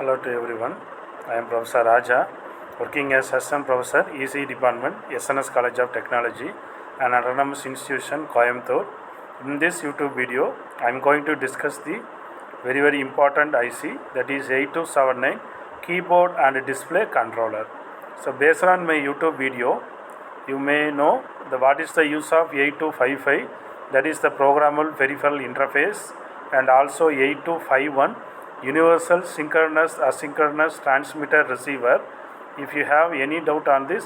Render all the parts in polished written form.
Hello to everyone. I am Professor Raja, working as Assistant Professor, EC Department, SNS College of Technology, an autonomous institution, Coimbatore. In this YouTube video, I am going to discuss the very important IC, that is 8279 keyboard and display controller. So based on my YouTube video, you may know what is the use of 8255, that is the programmable peripheral interface, and also 8251 universal synchronous asynchronous transmitter receiver. If you have any doubt on this,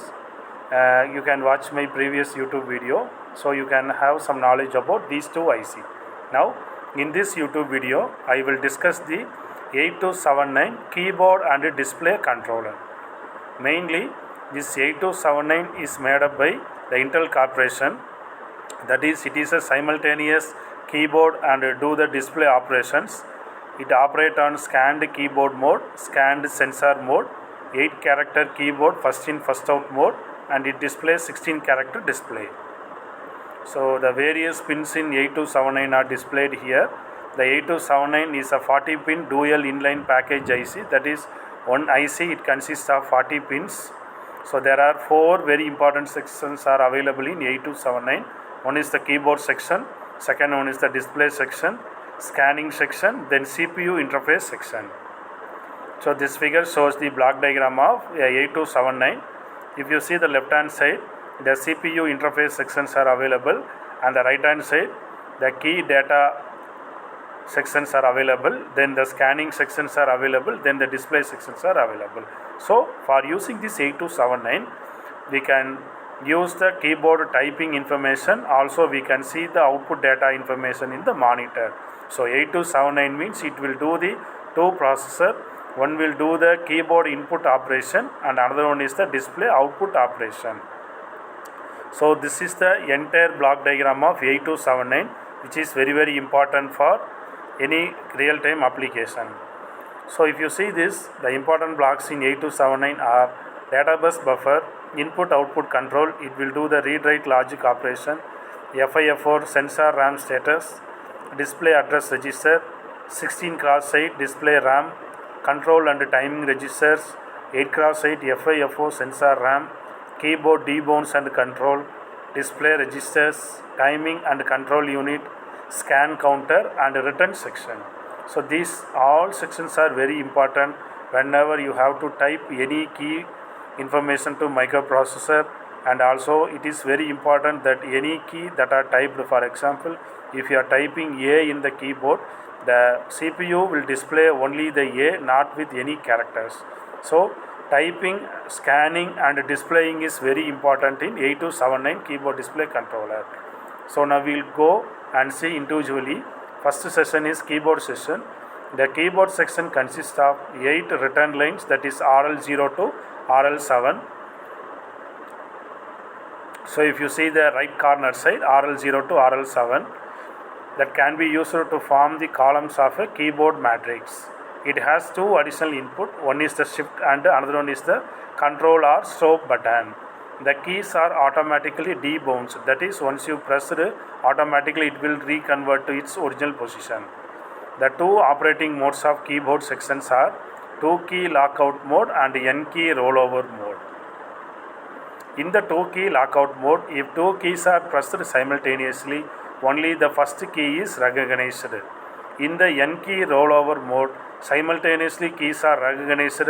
you can watch my previous YouTube video, so you can have some knowledge about these two IC. Now in this YouTube video, I will discuss the 8279 keyboard and display controller. Mainly this 8279 is made up by the Intel Corporation, that is it is a simultaneous keyboard and do the display operations. It operates on scanned keyboard mode, scanned sensor mode, 8 character keyboard first in first out mode, and it displays 16 character display. So the various pins in 8279 are displayed here. The 8279 is a 40 pin dual inline package IC, that is one IC it consists of 40 pins. So there are 4 very important sections are available in 8279. One is the keyboard section, second one is the display section, scanning section, then CPU interface section. So this figure shows the block diagram of 8279. If you see the left hand side, the CPU interface sections are available, and the right hand side the key data sections are available, then the scanning sections are available, then the display sections are available. So for using this 8279, we can use the keyboard typing information, also we can see the output data information in the monitor. So 8279 means it will do the two processor, one will do the keyboard input operation and another one is the display output operation. So this is the entire block diagram of 8279, which is very important for any real-time application. So if you see this, the important blocks in 8279 are data bus buffer, input output control, it will do the read write logic operation, FIFO sensor RAM status, display address register, 16 x 8 display RAM, control and timing registers, 8 x 8 FIFO sensor RAM, keyboard debounce and control, display registers, timing and control unit, scan counter and return section. So these all sections are very important whenever you have to type any key information to microprocessor, and also it is very important that any key that are typed, for example if you are typing A in the keyboard, the CPU will display only the A, not with any characters. So typing, scanning and displaying is very important in 8279 keyboard display controller. So now we will go and see individually. First session is keyboard session. The keyboard section consists of 8 return lines, that is RL0 to RL7. So if you see the right corner side, RL0 to RL7, that can be used to form the columns of a keyboard matrix. It has 2 additional input, one is the shift and another one is the control or stop button. The keys are automatically debounced, that is once you press it, automatically it will reconvert to its original position. The 2 operating modes of keyboard sections are 2 key lockout mode and N key rollover mode. In the 2 key lockout mode, if 2 keys are pressed simultaneously, only the first key is recognized. In the N key rollover mode, simultaneously keys are recognized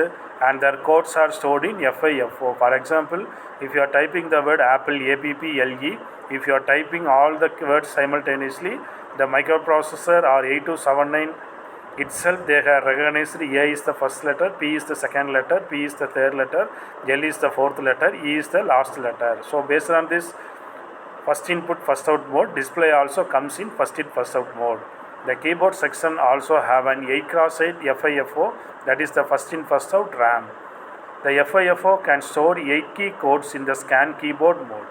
and their codes are stored in FIFO. For example, if you are typing the word Apple APPLE, if you are typing all the words simultaneously, the microprocessor or 8279 itself, they have recognized A is the first letter, P is the second letter, P is the third letter, L is the fourth letter, E is the last letter. So based on this first input first out mode, display also comes in first in first out mode. The keyboard section also have an 8 x 8 FIFO, that is the first in first out RAM. The FIFO can store 8 key codes in the scan keyboard mode.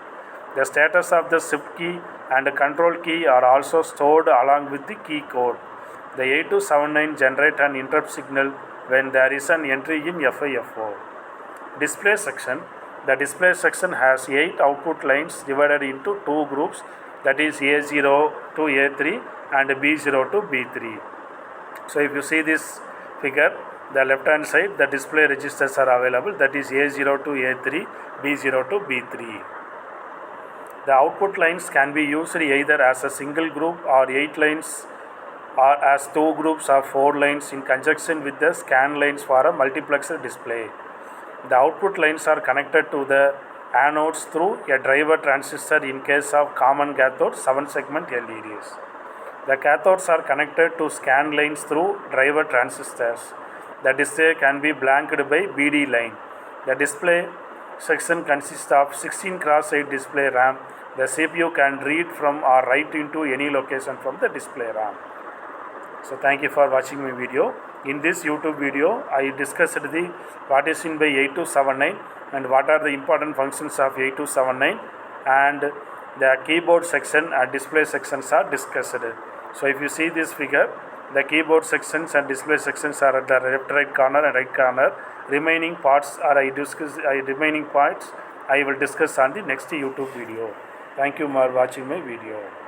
The status of the shift key and control key are also stored along with the key code. The 8279 generate an interrupt signal when there is an entry in FIFO. Display section. The display section has 8 output lines divided into 2 groups, that is A0 to A3 and B0 to B3. So if you see this figure, The left hand side, the display registers are available, that is A0 to A3, B0 to B3. The output lines can be used either as a single group or 8 lines or as 2 groups or 4 lines in conjunction with the scan lines for a multiplexer display. The output lines are connected to the anodes through a driver transistor in case of common cathode 7-segment LEDs. The cathodes are connected to scan lines through driver transistors. The display can be blanked by BD line. The display section consists of 16 x 8 display RAM. The CPU can read from or write into any location from the display RAM. So thank you for watching my video. In this YouTube video, I discussed what is in by 8279 and what are the important functions of 8279, and the keyboard section and display sections are discussed. So if you see this figure, the keyboard sections and display sections are at the left right corner and right corner. Remaining parts I will discuss on the next YouTube video. Thank you for watching my video.